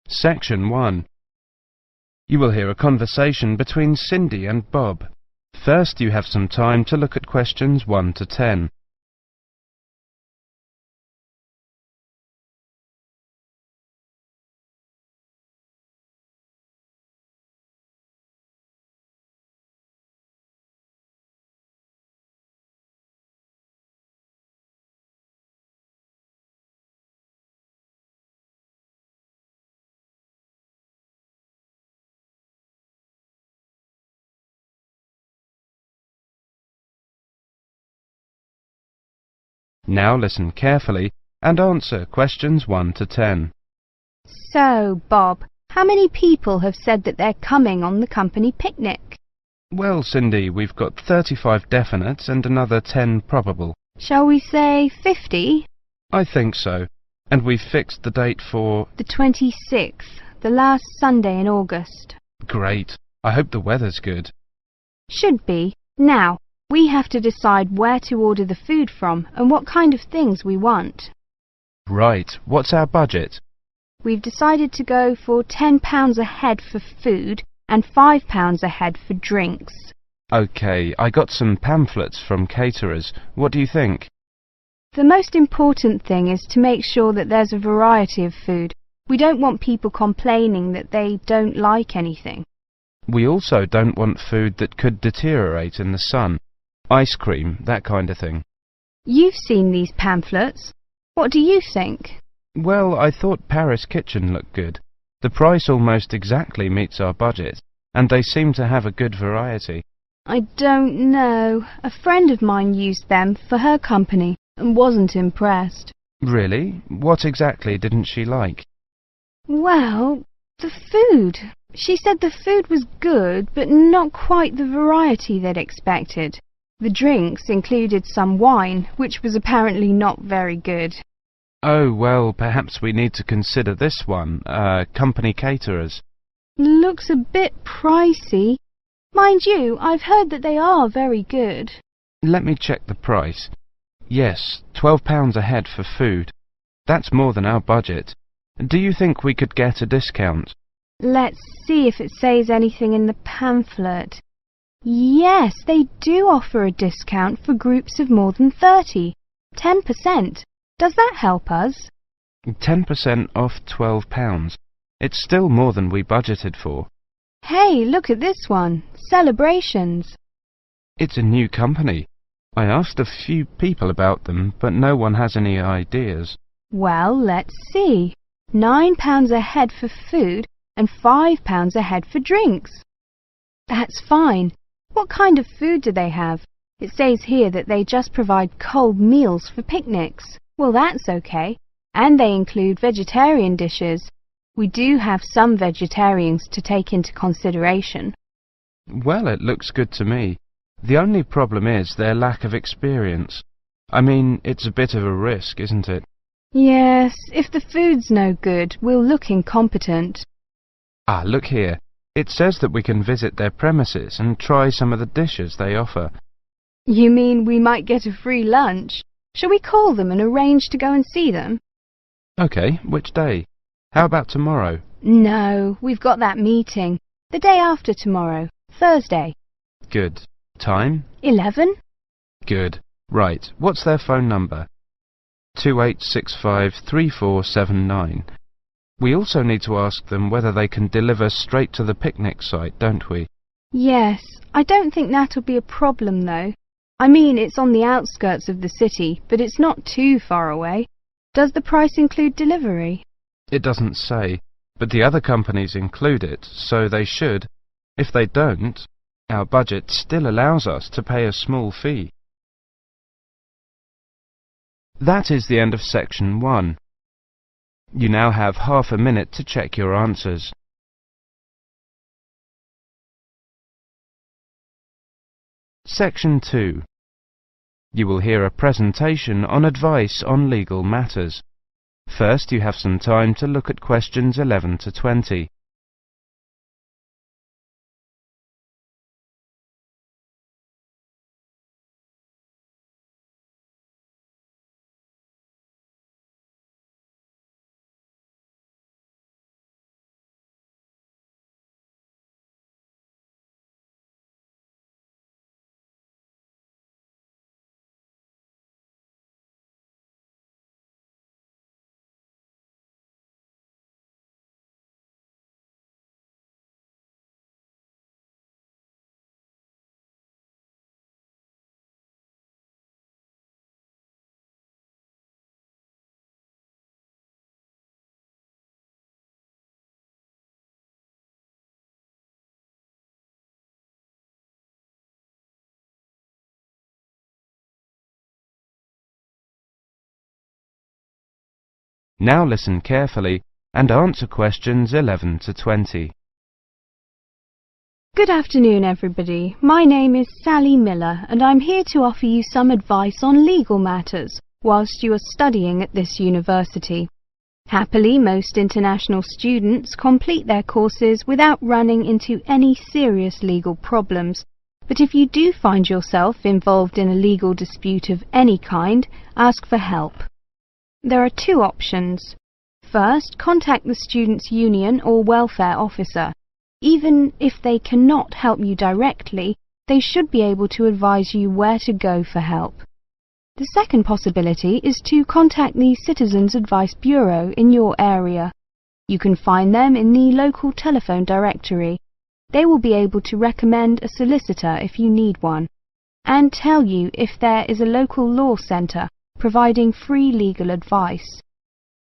Section 1. You will hear a conversation between Cindy and Bob. First, you have some time to look at questions 1 to 10. Now listen carefully and answer questions 1 to 10. So, Bob, how many people have said that they're coming on the company picnic? Well, Cindy, we've got 35 definites and another 10 probable. Shall we say 50? I think so. And we've fixed the date for... The 26th, the last Sunday in August. Great. I hope the weather's good. Should be. Now, we have to decide where to order the food from and what kind of things we want. Right. What's our budget? We've decided to go for £10 a head for food and £5 a head for drinks. OK, I got some pamphlets from caterers. What do you think? The most important thing is to make sure that there's a variety of food. We don't want people complaining that they don't like anything. We also don't want food that could deteriorate in the sun. Ice cream, that kind of thing. You've seen these pamphlets. What do you think? Well, I thought Paris Kitchen looked good. The price almost exactly meets our budget, and they seem to have a good variety. I don't know. A friend of mine used them for her company and wasn't impressed. Really? What exactly didn't she like? Well, the food. She said the food was good, but not quite the variety they'd expected. The drinks included some wine, which was apparently not very good. Oh, well, perhaps we need to consider this one, company caterers. Looks a bit pricey. Mind you, I've heard that they are very good. Let me check the price. Yes, £12 a head for food. That's more than our budget. Do you think we could get a discount? Let's see if it says anything in the pamphlet. Yes, they do offer a discount for groups of more than 30. 10%. Does that help us? 10% off £12. It's still more than we budgeted for. Hey, look at this one. Celebrations. It's a new company. I asked a few people about them, but no one has any ideas. Well, let's see. £9 a head for food and £5 a head for drinks. That's fine. What kind of food do they have? It says here that they just provide cold meals for picnics. Well, that's okay. And they include vegetarian dishes. We do have some vegetarians to take into consideration. Well, it looks good to me. The only problem is their lack of experience. I mean, it's a bit of a risk, isn't it? Yes, if the food's no good, we'll look incompetent. Ah, look here. It says that we can visit their premises and try some of the dishes they offer. You mean we might get a free lunch? Shall we call them and arrange to go and see them? OK, which day? How about tomorrow? No, we've got that meeting. The day after tomorrow, Thursday. Good. Time? 11? Good. Right, what's their phone number? 28653479. We also need to ask them whether they can deliver straight to the picnic site, don't we? Yes, I don't think that'll be a problem though. I mean, it's on the outskirts of the city, but it's not too far away. Does the price include delivery? It doesn't say, but the other companies include it, so they should. If they don't, our budget still allows us to pay a small fee. That is the end of section 1. You now have half a minute to check your answers. Section 2. You will hear a presentation on advice on legal matters. First, you have some time to look at questions 11 to 20. Now listen carefully and answer questions 11 to 20. Good afternoon, everybody. My name is Sally Miller, and I'm here to offer you some advice on legal matters whilst you are studying at this university. Happily, most international students complete their courses without running into any serious legal problems. But if you do find yourself involved in a legal dispute of any kind, ask for help. There are two options. First, contact the students' union or welfare officer. Even if they cannot help you directly, they should be able to advise you where to go for help. The second possibility is to contact the Citizens Advice Bureau in your area. You can find them in the local telephone directory. They will be able to recommend a solicitor if you need one, and tell you if there is a local law centre providing free legal advice.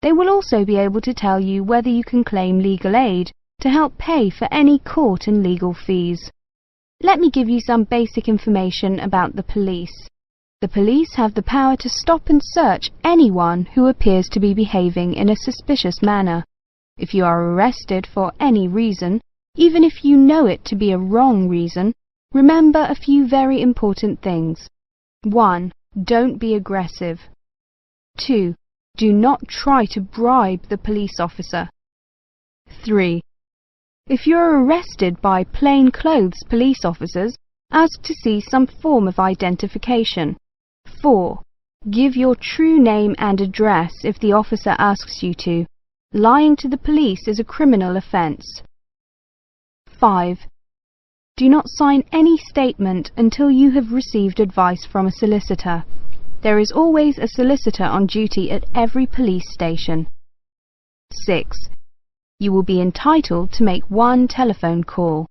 They will also be able to tell you whether you can claim legal aid to help pay for any court and legal fees. Let me give you some basic information about the police. The police have the power to stop and search anyone who appears to be behaving in a suspicious manner. If you are arrested for any reason, even if you know it to be a wrong reason, remember a few very important things. 1. Don't be aggressive. 2. Do not try to bribe the police officer. 3. If you are arrested by plainclothes police officers, ask to see some form of identification. 4. Give your true name and address if the officer asks you to. Lying to the police is a criminal offence. 5. Do not sign any statement until you have received advice from a solicitor. There is always a solicitor on duty at every police station. 6. You will be entitled to make one telephone call.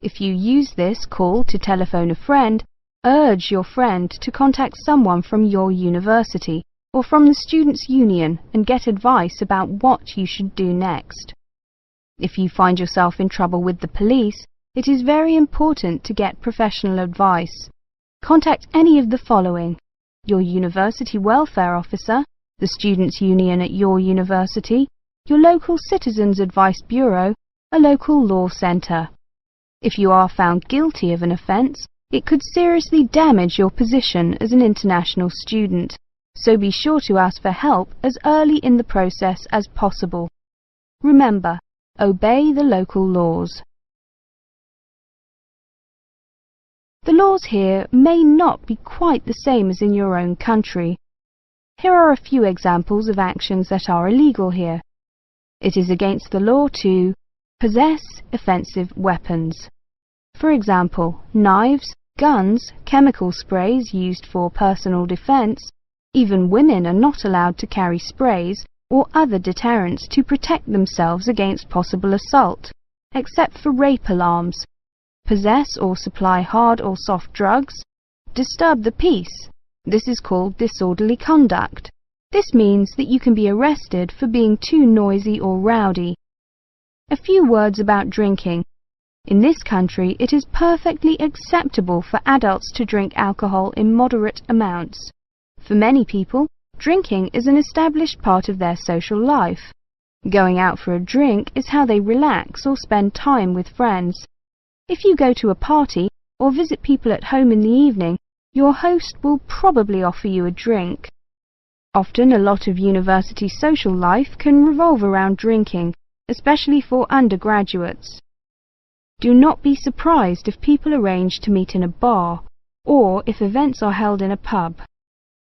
If you use this call to telephone a friend, urge your friend to contact someone from your university or from the students' union and get advice about what you should do next. If you find yourself in trouble with the police, it is very important to get professional advice. Contact any of the following: your university welfare officer, the students' union at your university, your local Citizens Advice Bureau, a local law centre. If you are found guilty of an offence, it could seriously damage your position as an international student, so be sure to ask for help as early in the process as possible. Remember, obey the local laws. The laws here may not be quite the same as in your own country. Here are a few examples of actions that are illegal here. It is against the law to possess offensive weapons. For example, knives, guns, chemical sprays used for personal defense. Even women are not allowed to carry sprays or other deterrents to protect themselves against possible assault, except for rape alarms. Possess or supply hard or soft drugs. Disturb the peace. This is called disorderly conduct. This means that you can be arrested for being too noisy or rowdy. A few words about drinking. In this country, it is perfectly acceptable for adults to drink alcohol in moderate amounts. For many people, drinking is an established part of their social life. Going out for a drink is how they relax or spend time with friends. If you go to a party or visit people at home in the evening, your host will probably offer you a drink. Often a lot of university social life can revolve around drinking, especially for undergraduates. Do not be surprised if people arrange to meet in a bar, or if events are held in a pub.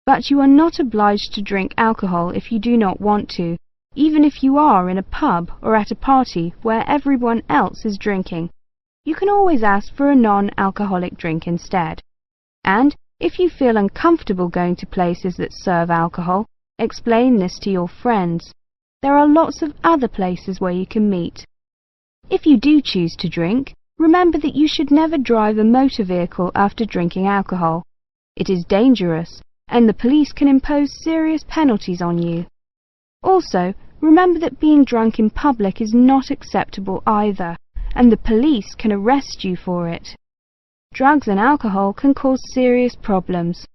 But you are not obliged to drink alcohol if you do not want to, even if you are in a pub or at a party where everyone else is drinking. You can always ask for a non-alcoholic drink instead. And if you feel uncomfortable going to places that serve alcohol, explain this to your friends. There are lots of other places where you can meet. If you do choose to drink, remember that you should never drive a motor vehicle after drinking alcohol. It is dangerous, and the police can impose serious penalties on you. Also, remember that being drunk in public is not acceptable either, and the police can arrest you for it. Drugs and alcohol can cause serious problems.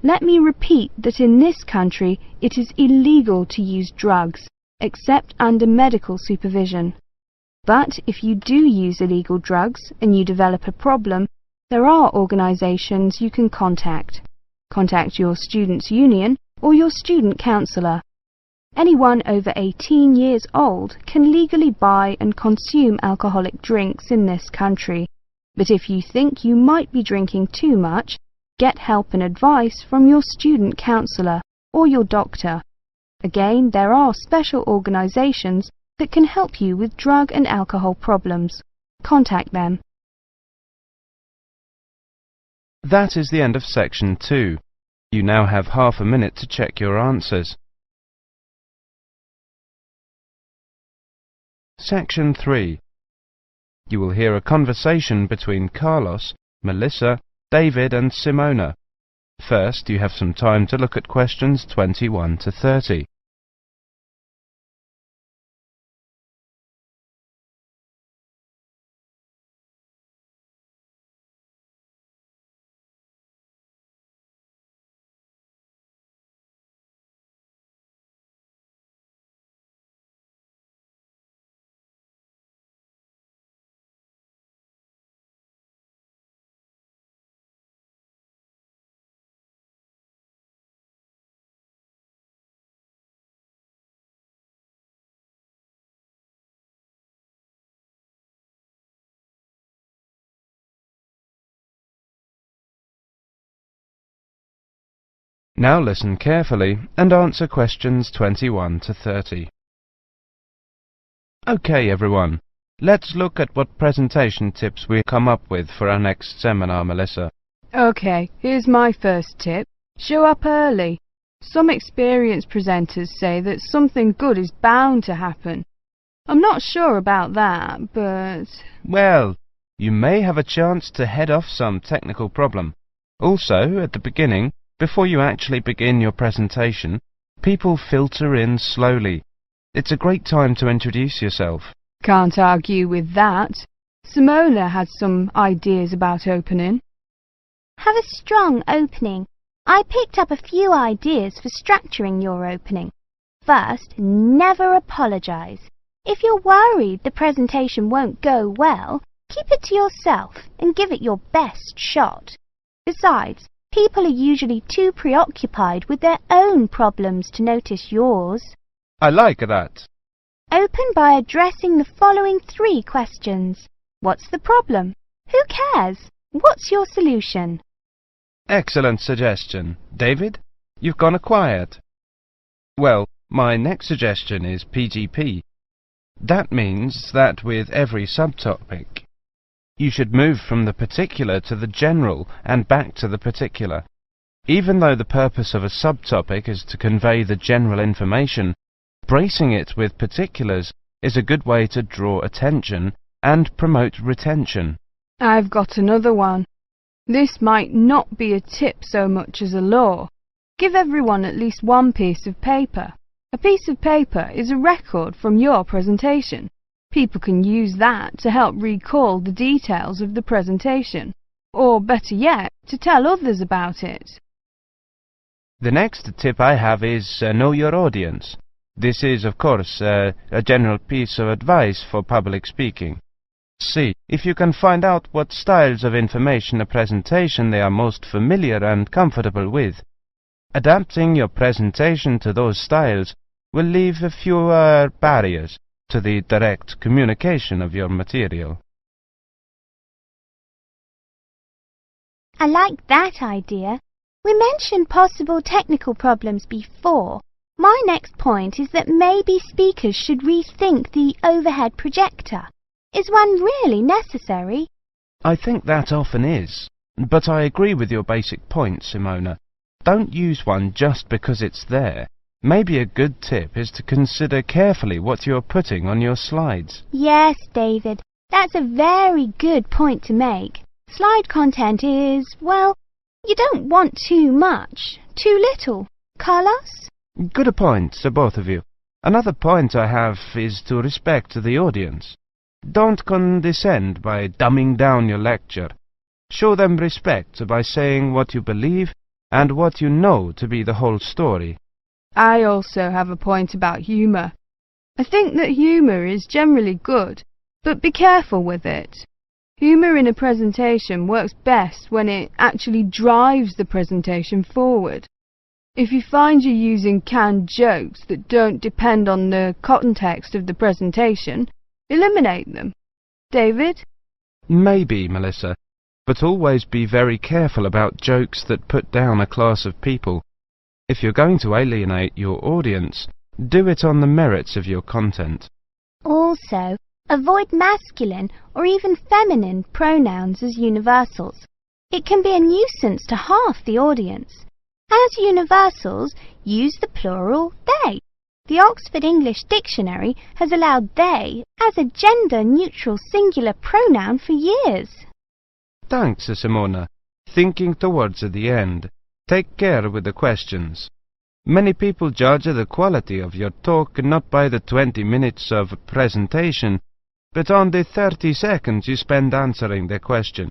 Let me repeat that in this country it is illegal to use drugs, except under medical supervision. But if you do use illegal drugs and you develop a problem, there are organisations you can contact. Contact your students' union or your student counsellor. Anyone over 18 years old can legally buy and consume alcoholic drinks in this country. But if you think you might be drinking too much, get help and advice from your student counsellor or your doctor. Again, there are special organisations that can help you with drug and alcohol problems. Contact them. That is the end of section 2. You now have half a minute to check your answers. Section 3. You will hear a conversation between Carlos, Melissa, David and Simona. First, you have some time to look at questions 21 to 30. Now listen carefully and answer questions 21 to 30. Okay, everyone. Let's look at what presentation tips we come up with for our next seminar, Melissa. Okay, here's my first tip. Show up early. Some experienced presenters say that something good is bound to happen. I'm not sure about that, but... Well, you may have a chance to head off some technical problem. Also, at the beginning, before you actually begin your presentation, people filter in slowly. It's a great time to introduce yourself. Can't argue with that. Simona has some ideas about opening. Have a strong opening. I picked up a few ideas for structuring your opening. First, never apologise. If you're worried the presentation won't go well, keep it to yourself and give it your best shot. Besides, people are usually too preoccupied with their own problems to notice yours. I like that. Open by addressing the following 3 questions. What's the problem? Who cares? What's your solution? Excellent suggestion. David, you've gone quiet. Well, my next suggestion is PGP. That means that with every subtopic, you should move from the particular to the general and back to the particular. Even though the purpose of a subtopic is to convey the general information, bracing it with particulars is a good way to draw attention and promote retention. I've got another one. This might not be a tip so much as a law. Give everyone at least one piece of paper. A piece of paper is a record from your presentation. People can use that to help recall the details of the presentation, or better yet, to tell others about it. The next tip I have is know your audience. This is, of course, a general piece of advice for public speaking. See if you can find out what styles of information a presentation they are most familiar and comfortable with. Adapting your presentation to those styles will leave fewer barriers to the direct communication of your material. I like that idea. We mentioned possible technical problems before. My next point is that maybe speakers should rethink the overhead projector. Is one really necessary? I think that often is, but I agree with your basic point, Simona. Don't use one just because it's there. Maybe a good tip is to consider carefully what you are putting on your slides. Yes, David, that's a very good point to make. Slide content is, well, you don't want too much, too little. Carlos? Good point, both of you. Another point I have is to respect the audience. Don't condescend by dumbing down your lecture. Show them respect by saying what you believe and what you know to be the whole story. I also have a point about humour. I think that humour is generally good, but be careful with it. Humour in a presentation works best when it actually drives the presentation forward. If you find you're using canned jokes that don't depend on the context of the presentation, eliminate them. David? Maybe, Melissa, but always be very careful about jokes that put down a class of people. If you're going to alienate your audience, do it on the merits of your content. Also, avoid masculine or even feminine pronouns as universals. It can be a nuisance to half the audience. As universals, use the plural they. The Oxford English Dictionary has allowed they as a gender-neutral singular pronoun for years. Thanks, Simona. Thinking towards the end, take care with the questions. Many people judge the quality of your talk not by the 20 minutes of presentation, but on the 30 seconds you spend answering the question.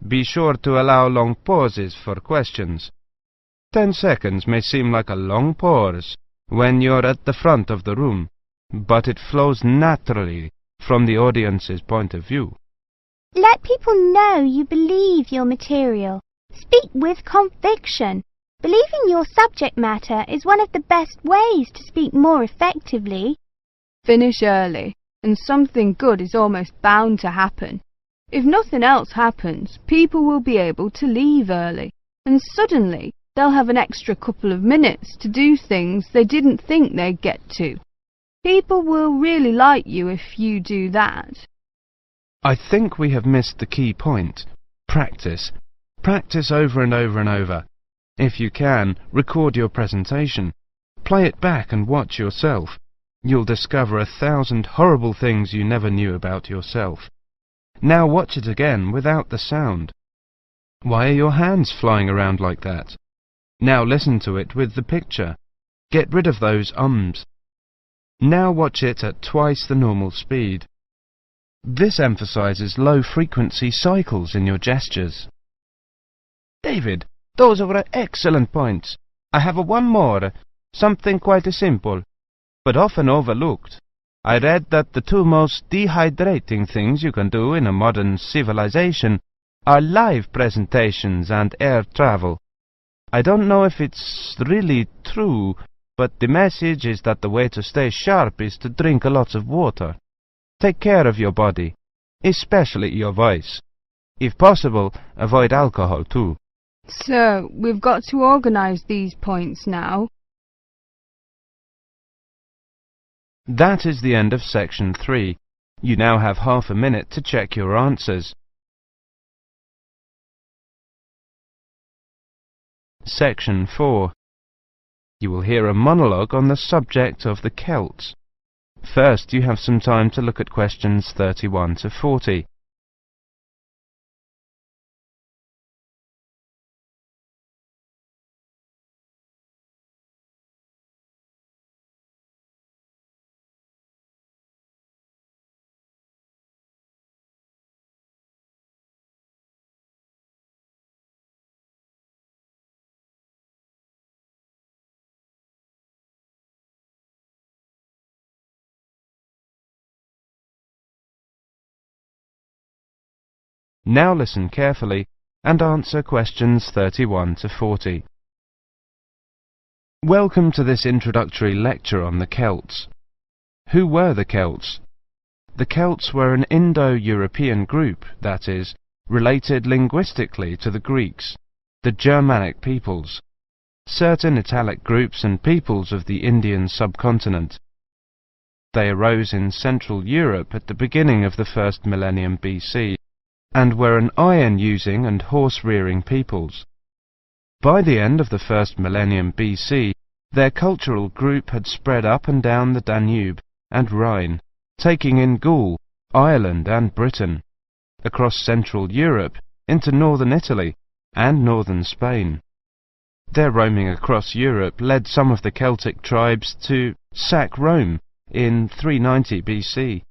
Be sure to allow long pauses for questions. 10 seconds may seem like a long pause when you're at the front of the room, but it flows naturally from the audience's point of view. Let people know you believe your material. Speak with conviction. Believing your subject matter is one of the best ways to speak more effectively. Finish early, and something good is almost bound to happen. If nothing else happens, people will be able to leave early, and suddenly they'll have an extra couple of minutes to do things they didn't think they'd get to. People will really like you if you do that. I think we have missed the key point. Practice. Practice over and over and over. If you can, record your presentation. Play it back and watch yourself. You'll discover 1,000 horrible things you never knew about yourself. Now watch it again without the sound. Why are your hands flying around like that? Now listen to it with the picture. Get rid of those ums. Now watch it at twice the normal speed. This emphasizes low-frequency cycles in your gestures. David, those were excellent points. I have one more, something quite simple, but often overlooked. I read that the two most dehydrating things you can do in a modern civilization are live presentations and air travel. I don't know if it's really true, but the message is that the way to stay sharp is to drink lots of water. Take care of your body, especially your voice. If possible, avoid alcohol too. So, we've got to organise these points now. That is the end of section 3. You now have half a minute to check your answers. Section 4. You will hear a monologue on the subject of the Celts. First, you have some time to look at questions 31 to 40. Now listen carefully and answer questions 31 to 40. Welcome to this introductory lecture on the Celts. Who were the Celts? The Celts were an Indo-European group, that is, related linguistically to the Greeks, the Germanic peoples, certain Italic groups and peoples of the Indian subcontinent. They arose in Central Europe at the beginning of the first millennium BC, and were an iron-using and horse-rearing peoples. By the end of the first millennium BC, their cultural group had spread up and down the Danube and Rhine, taking in Gaul, Ireland and Britain, across Central Europe into northern Italy and northern Spain. Their roaming across Europe led some of the Celtic tribes to sack Rome in 390 BC,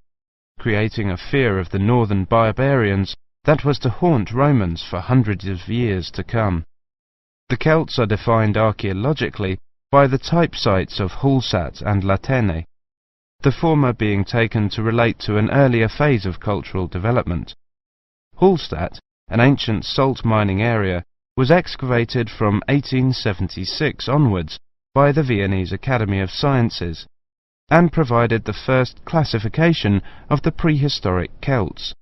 creating a fear of the northern barbarians that was to haunt Romans for hundreds of years to come. The Celts are defined archaeologically by the type sites of Hallstatt and Latene, the former being taken to relate to an earlier phase of cultural development. Hallstatt, an ancient salt mining area, was excavated from 1876 onwards by the Viennese Academy of Sciences, and provided the first classification of the prehistoric Celts.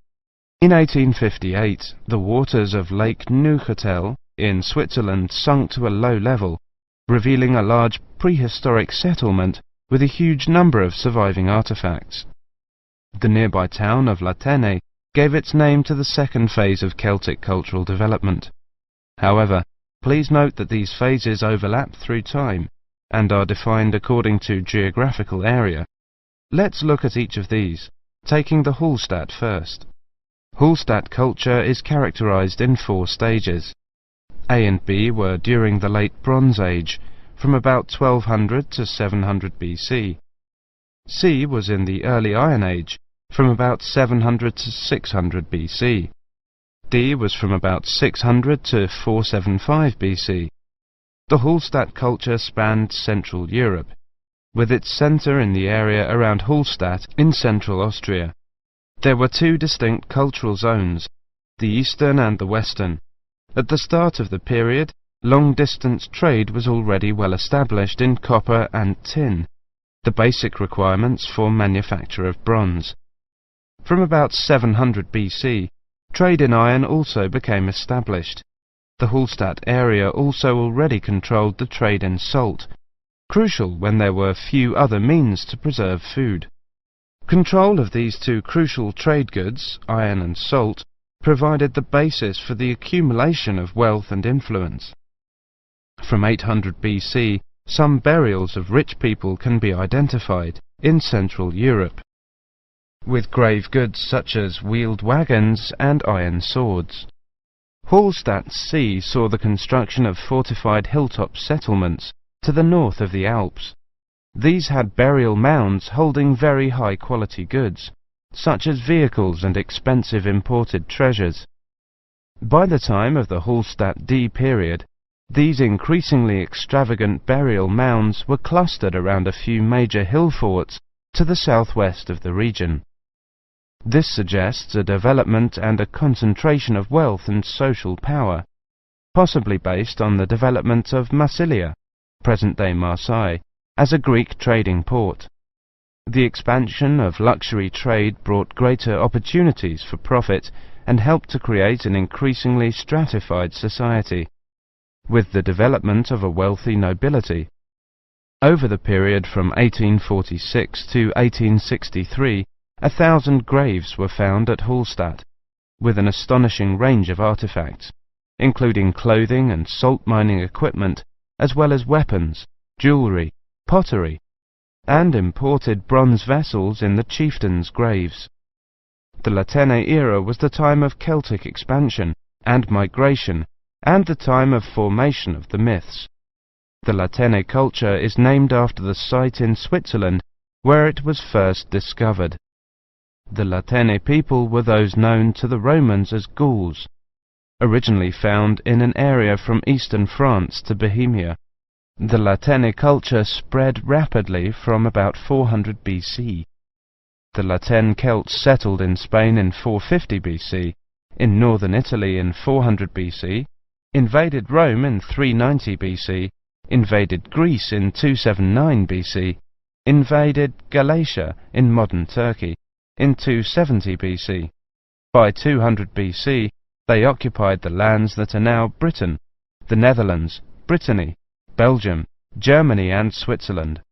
In 1858, the waters of Lake Neuchâtel in Switzerland sunk to a low level, revealing a large prehistoric settlement with a huge number of surviving artifacts. The nearby town of Latene gave its name to the second phase of Celtic cultural development. However, please note that these phases overlap through time and are defined according to geographical area. Let's look at each of these, taking the Hallstatt first. Hallstatt culture is characterized in 4 stages. A and B were during the Late Bronze Age, from about 1200 to 700 BC. C was in the Early Iron Age, from about 700 to 600 BC. D was from about 600 to 475 BC. The Hallstatt culture spanned Central Europe, with its centre in the area around Hallstatt in central Austria. There were 2 distinct cultural zones, the eastern and the western. At the start of the period, long-distance trade was already well established in copper and tin, the basic requirements for manufacture of bronze. From about 700 BC, trade in iron also became established. The Hallstatt area also already controlled the trade in salt, crucial when there were few other means to preserve food. Control of these 2 crucial trade goods, iron and salt, provided the basis for the accumulation of wealth and influence. From 800 BC, some burials of rich people can be identified in Central Europe, with grave goods such as wheeled wagons and iron swords. Hallstatt C saw the construction of fortified hilltop settlements to the north of the Alps. These had burial mounds holding very high-quality goods, such as vehicles and expensive imported treasures. By the time of the Hallstatt D period, these increasingly extravagant burial mounds were clustered around a few major hill forts to the southwest of the region. This suggests a development and a concentration of wealth and social power, possibly based on the development of Massilia, present-day Marseille, as a Greek trading port. The expansion of luxury trade brought greater opportunities for profit and helped to create an increasingly stratified society, with the development of a wealthy nobility. Over the period from 1846 to 1863, 1,000 graves were found at Hallstatt, with an astonishing range of artifacts, including clothing and salt mining equipment, as well as weapons, jewellery, pottery, and imported bronze vessels in the chieftains' graves. The Latene era was the time of Celtic expansion and migration, and the time of formation of the myths. The Latene culture is named after the site in Switzerland where it was first discovered. The Latene people were those known to the Romans as Gauls, originally found in an area from eastern France to Bohemia. The Latene culture spread rapidly from about 400 BC. The Latene Celts settled in Spain in 450 BC, in northern Italy in 400 BC, invaded Rome in 390 BC, invaded Greece in 279 BC, invaded Galatia in modern Turkey in 270 BC. By 200 BC, they occupied the lands that are now Britain, the Netherlands, Brittany, Belgium, Germany and Switzerland.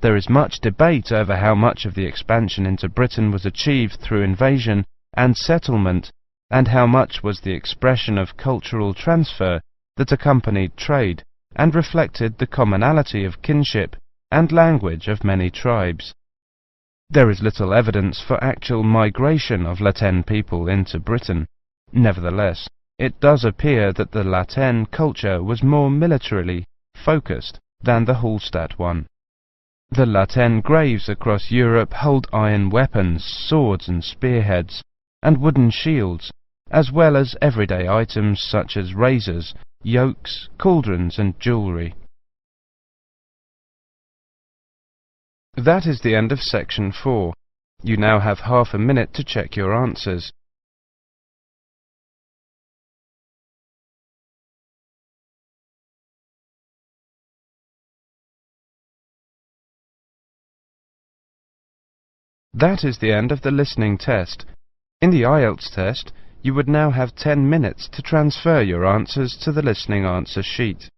There is much debate over how much of the expansion into Britain was achieved through invasion and settlement, and how much was the expression of cultural transfer that accompanied trade and reflected the commonality of kinship and language of many tribes. There is little evidence for actual migration of Latene people into Britain. Nevertheless, it does appear that the Latene culture was more militarily focused than the Hallstatt one. The Latene graves across Europe hold iron weapons, swords and spearheads, and wooden shields, as well as everyday items such as razors, yolks, cauldrons and jewellery. That is the end of section 4. You now have half a minute to check your answers. That is the end of the listening test. In the Ielts test, you would now have 10 minutes to transfer your answers to the listening answer sheet.